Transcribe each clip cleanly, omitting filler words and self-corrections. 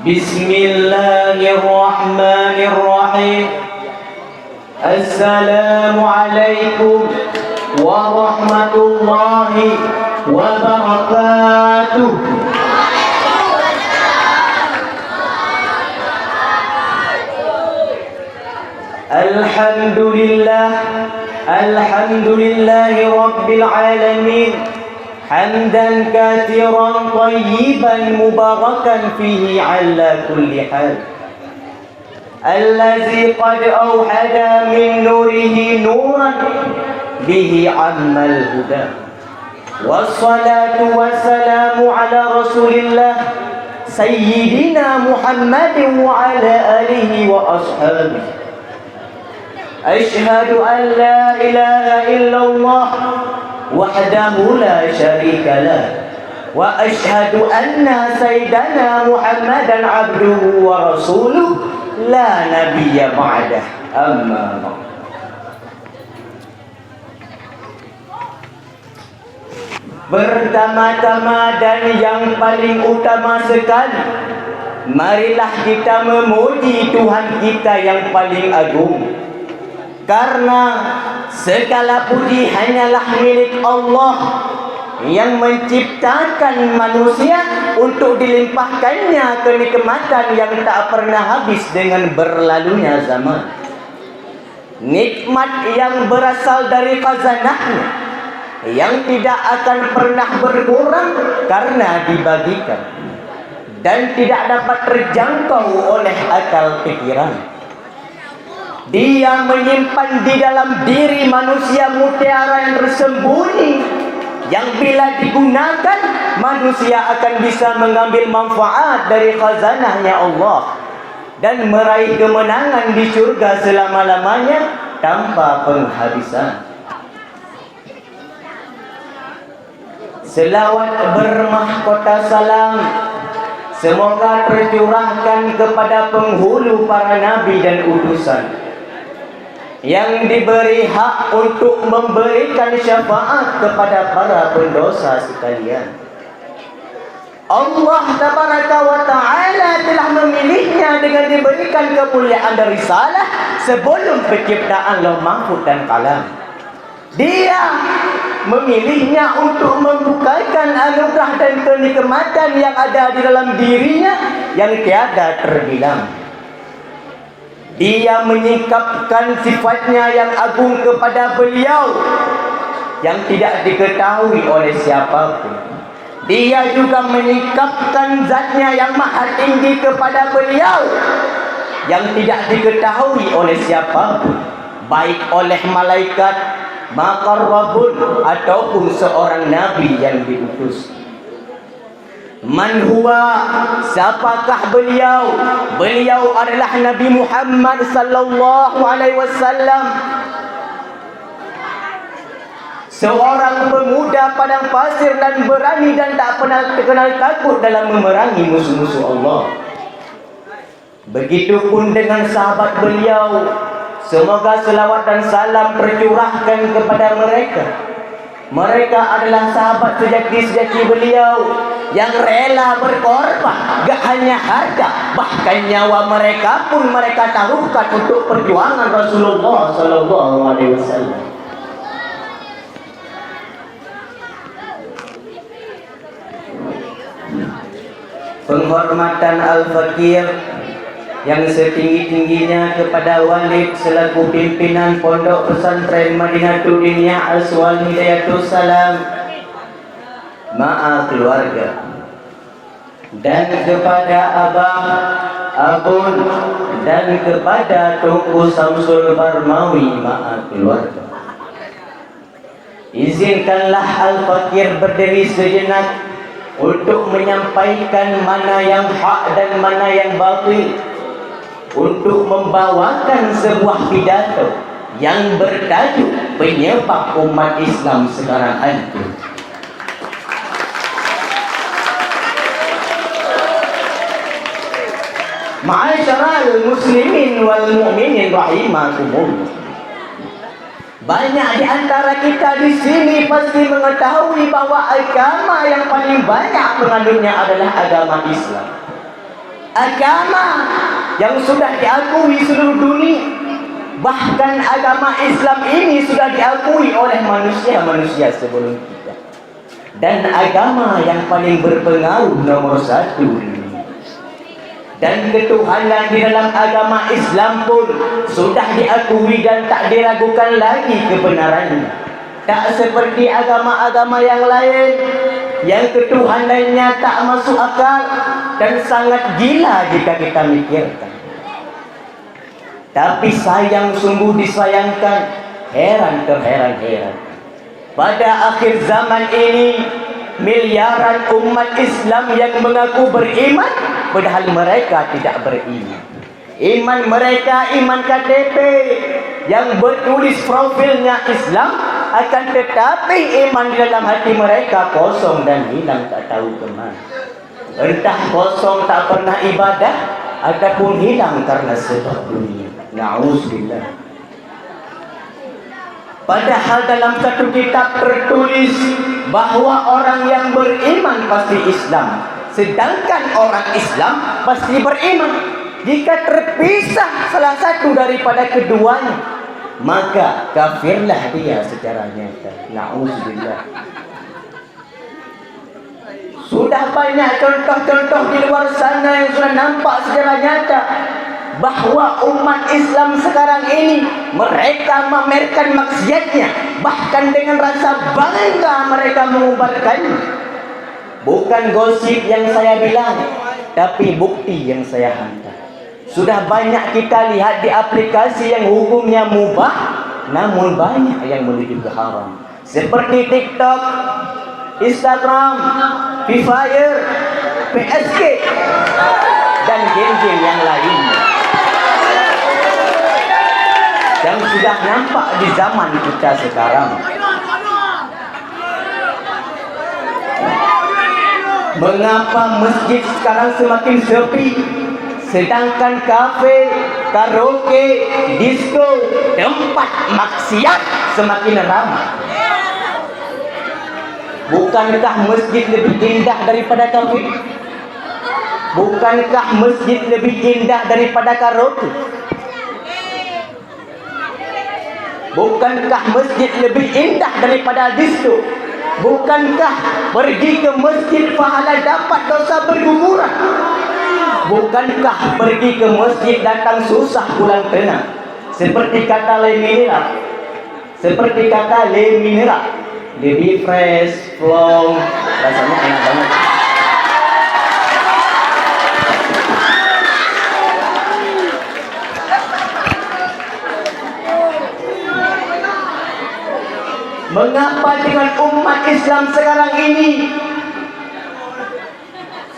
Bismillahirrahmanirrahim. Assalamualaikum warahmatullahi wabarakatuh. Alhamdulillahi rabbil alamin. Hamdan katsiran thayyiban mubarakan fihi ala kulli hal. Allazi qad awhada min nurihi nuran bihi ammal huda. Wassalatu wassalamu ala rasulillah sayyidina Muhammadin wa ala alihi wa ashabihi. Ashhadu an la ilaha illallah wahdahu la syarika lah, wa ashhadu anna sayyidana Muhammadan abduhu wa rasuluh la nabiyya ba'dah, amma ba'd. Pertama-tama dan yang paling utama sekali, marilah kita memuji Tuhan kita yang paling agung. Karena segala puji hanyalah milik Allah yang menciptakan manusia untuk dilimpahkannya kenikmatan yang tak pernah habis dengan berlalunya zaman. Nikmat yang berasal dari khazanahnya, yang tidak akan pernah berkurang karena dibagikan dan tidak dapat terjangkau oleh akal pikiran. Dia menyimpan di dalam diri manusia mutiara yang tersembunyi, yang bila digunakan manusia akan bisa mengambil manfaat dari khazanahnya Allah dan meraih kemenangan di surga selama-lamanya tanpa penghabisan. Selawat bermahkota salam semoga tercurahkan kepada penghulu para nabi dan utusan yang diberi hak untuk memberikan syafaat kepada para pendosa sekalian. Allah tabaraka wa ta'ala telah memilihnya dengan diberikan kemuliaan dari risalah sebelum penciptaan Lauh Mahfuz dan Qalam. Dia memilihnya untuk membukakan anugerah dan kenikmatan yang ada di dalam dirinya yang tiada terbilang. Dia menyingkapkan sifatnya yang agung kepada beliau yang tidak diketahui oleh siapapun. Dia juga menyingkapkan zatnya yang maha tinggi kepada beliau yang tidak diketahui oleh siapapun, baik oleh malaikat, maqarrabun ataupun seorang nabi yang diutus. Man huwa, siapakah beliau? Beliau adalah Nabi Muhammad sallallahu alaihi wasallam, seorang pemuda padang pasir dan berani dan tak pernah terkenal takut dalam memerangi musuh-musuh Allah. Begitupun dengan sahabat beliau, semoga selawat dan salam tercurahkan kepada mereka. Mereka adalah sahabat sejati-sejati beliau yang rela berkorban, gak hanya harta, bahkan nyawa mereka pun mereka taruhkan untuk perjuangan Rasulullah sallallahu alaihi wasallam. Penghormatan Al-Fakir yang setinggi-tingginya kepada Walid selaku pimpinan Pondok Pesantren Madinatul Diniyah Aswal Hidayatul Salam, ma'a keluarga, dan kepada abang, abun, dan kepada Tunku Samsul Barmawi, ma'a keluarga. Izinkanlah Al-Fakir berdiri sejenak untuk menyampaikan mana yang hak dan mana yang batil, untuk membawakan sebuah pidato yang bertajuk penyebab umat Islam sekarang hancur. Ma'asyiral muslimin wal mu'minin rahimakumullah. Banyak di antara kita di sini pasti mengetahui bahwa agama yang paling banyak penganutnya adalah agama Islam. agama yang sudah diakui seluruh dunia. Bahkan agama Islam ini sudah diakui oleh manusia-manusia sebelum kita. Dan agama yang paling berpengaruh nomor satu ini. Dan ketuhanan di dalam agama Islam pun sudah diakui dan tak diragukan lagi kebenarannya. Tak seperti agama-agama yang lain yang ketuhanannya tak masuk akal dan sangat gila jika kita mikirkan. Tapi sayang, sungguh disayangkan, heran terheran-heran. Pada akhir zaman ini, miliaran umat Islam yang mengaku beriman, padahal mereka tidak beriman. Iman mereka iman KTP yang bertulis profilnya Islam, akan tetapi iman di dalam hati mereka kosong dan hilang tak tahu kemana. Entah kosong tak pernah ibadah ataupun hilang karena sebab dunia. Na'udzubillah. Padahal dalam satu kitab tertulis bahwa orang yang beriman pasti Islam, sedangkan orang Islam pasti beriman. Jika terpisah salah satu daripada keduanya, maka kafirlah dia secara nyata. Na'udzubillah. Sudah banyak contoh-contoh di luar sana yang sudah nampak secara nyata bahwa umat Islam sekarang ini mereka memamerkan maksiatnya, bahkan dengan rasa bangga mereka mengubarkannya. Bukan gosip yang saya bilang, tapi bukti yang saya hantar. Sudah banyak kita lihat di aplikasi yang hukumnya mubah, namun banyak yang menuju ke haram, seperti TikTok, Instagram, Free Fire, PSG, dan game-game yang lainnya yang sudah nampak di zaman kita sekarang. Mengapa masjid sekarang semakin sepi, sedangkan kafe, karaoke, disco, tempat maksiat semakin ramai? Bukankah masjid lebih indah daripada kafe? Bukankah masjid lebih indah daripada karaoke? Bukankah masjid lebih indah daripada disco? Bukankah pergi ke masjid pahala dapat dosa berguguran? Bukankah pergi ke masjid datang susah pulang tenang? Seperti kata Le Mineral, lebih fresh, plong, rasanya enak banget. Mengapa dengan umat Islam sekarang ini,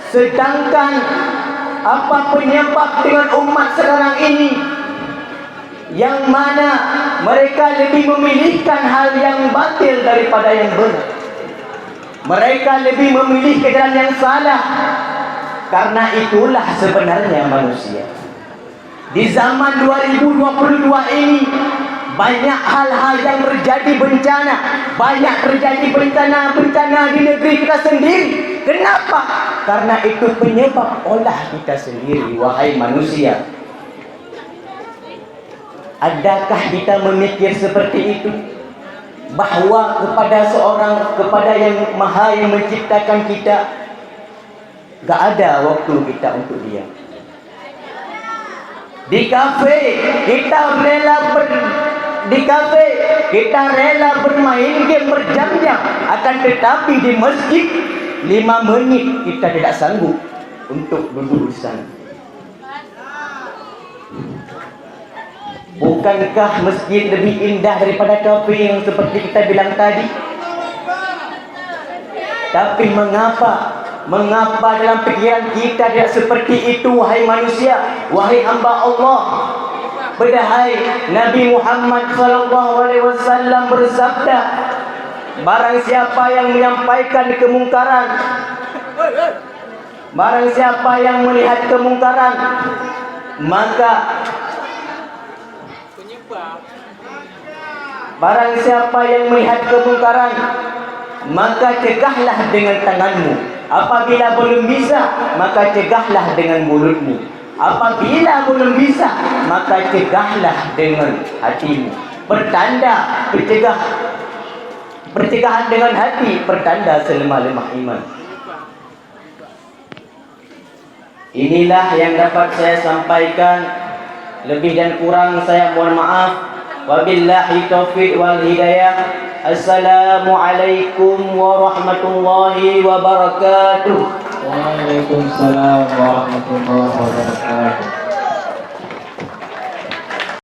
sedangkan apa penyebab dengan umat sekarang ini yang mana mereka lebih memilihkan hal yang batil daripada yang benar? Mereka lebih memilih ke jalan yang salah. Karena itulah sebenarnya manusia di zaman 2022 ini banyak hal-hal yang terjadi bencana, banyak terjadi bencana di negeri kita sendiri. Kenapa? Karena itu penyebab olah kita sendiri. Wahai manusia, adakah kita memikir seperti itu? Bahwa kepada yang maha yang menciptakan kita, gak ada waktu kita untuk dia. Di kafe kita rela bermain game berjam-jam, akan tetapi di masjid 5 menit kita tidak sanggup untuk duduk di sana. Bukankah masjid lebih indah daripada kafe yang seperti kita bilang tadi? Tapi mengapa dalam pikiran kita tidak seperti itu, wahai manusia, wahai hamba Allah? Padahal Nabi Muhammad SAW bersabda, barang siapa yang menyampaikan kemungkaran, barang siapa yang melihat kemungkaran, maka cegahlah dengan tanganmu. Apabila belum bisa, maka cegahlah dengan mulutmu. Apabila belum bisa, maka cegahlah dengan hatimu. Pencegahan dengan hati pertanda selemah-lemah iman. Inilah yang dapat saya sampaikan. Lebih dan kurang saya mohon maaf. Wabillahi taufiq wal hidayah. Assalamualaikum warahmatullahi wabarakatuh. Waalaikumsalam warahmatullahi wabarakatuh.